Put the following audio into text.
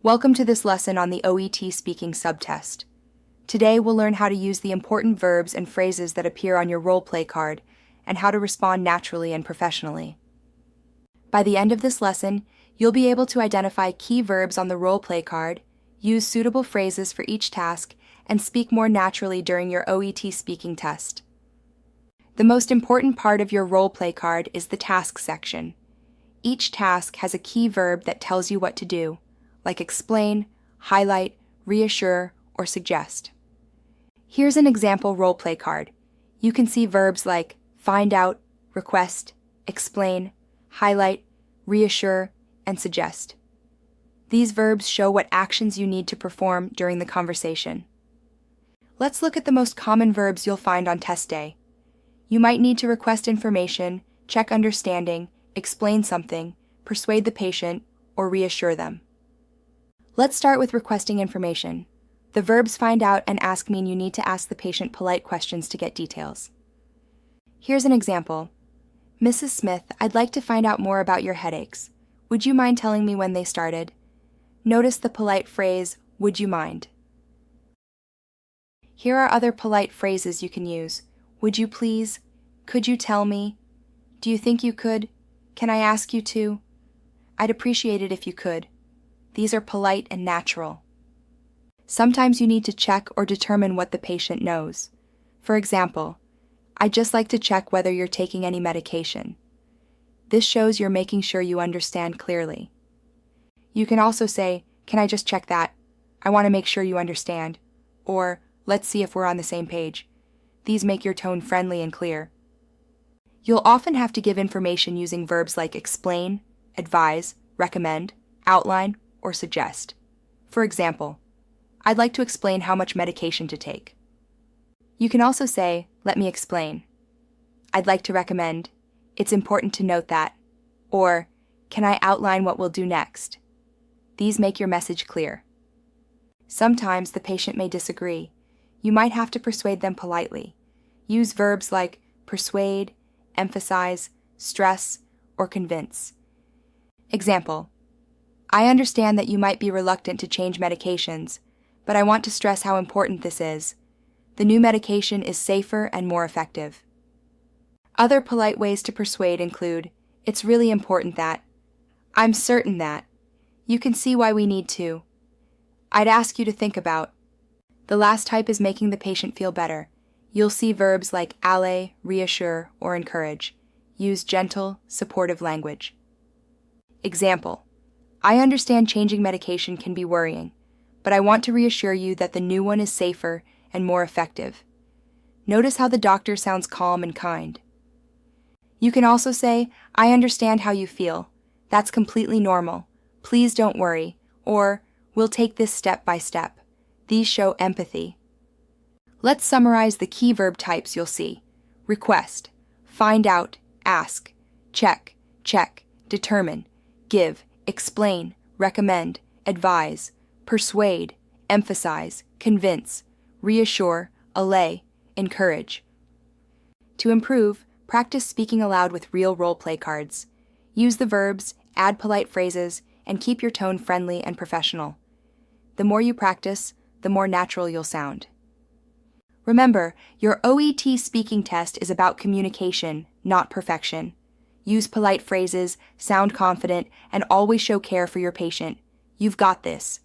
Welcome to this lesson on the OET speaking subtest. Today we'll learn how to use the important verbs and phrases that appear on your role-play card and how to respond naturally and professionally. By the end of this lesson, you'll be able to identify key verbs on the role-play card, use suitable phrases for each task, and speak more naturally during your OET speaking test. The most important part of your role-play card is the task section. Each task has a key verb that tells you what to do, like explain, highlight, reassure, or suggest. Here's an example role-play card. You can see verbs like find out, request, explain, highlight, reassure, and suggest. These verbs show what actions you need to perform during the conversation. Let's look at the most common verbs you'll find on test day. You might need to request information, check understanding, explain something, persuade the patient, or reassure them. Let's start with requesting information. The verbs find out and ask mean you need to ask the patient polite questions to get details. Here's an example. Mrs. Smith, I'd like to find out more about your headaches. Would you mind telling me when they started? Notice the polite phrase, would you mind? Here are other polite phrases you can use. Would you please? Could you tell me? Do you think you could? Can I ask you to? I'd appreciate it if you could. These are polite and natural. Sometimes you need to check or determine what the patient knows. For example, I'd just like to check whether you're taking any medication. This shows you're making sure you understand clearly. You can also say, can I just check that? I want to make sure you understand. Or, let's see if we're on the same page. These make your tone friendly and clear. You'll often have to give information using verbs like explain, advise, recommend, outline, or suggest. For example, I'd like to explain how much medication to take. You can also say, let me explain. I'd like to recommend, it's important to note that, or can I outline what we'll do next? These make your message clear. Sometimes the patient may disagree. You might have to persuade them politely. Use verbs like persuade, emphasize, stress, or convince. Example, I understand that you might be reluctant to change medications, but I want to stress how important this is. The new medication is safer and more effective. Other polite ways to persuade include, it's really important that, I'm certain that, you can see why we need to, I'd ask you to think about. The last type is making the patient feel better. You'll see verbs like allay, reassure, or encourage. Use gentle, supportive language. Example, I understand changing medication can be worrying, but I want to reassure you that the new one is safer and more effective. Notice how the doctor sounds calm and kind. You can also say, I understand how you feel. That's completely normal. Please don't worry. Or, we'll take this step by step. These show empathy. Let's summarize the key verb types you'll see. Request, find out, ask, check, determine, give, explain, recommend, advise, persuade, emphasize, convince, reassure, allay, encourage. To improve, practice speaking aloud with real role-play cards. Use the verbs, add polite phrases, and keep your tone friendly and professional. The more you practice, the more natural you'll sound. Remember, your OET speaking test is about communication, not perfection. Use polite phrases, sound confident, and always show care for your patient. You've got this.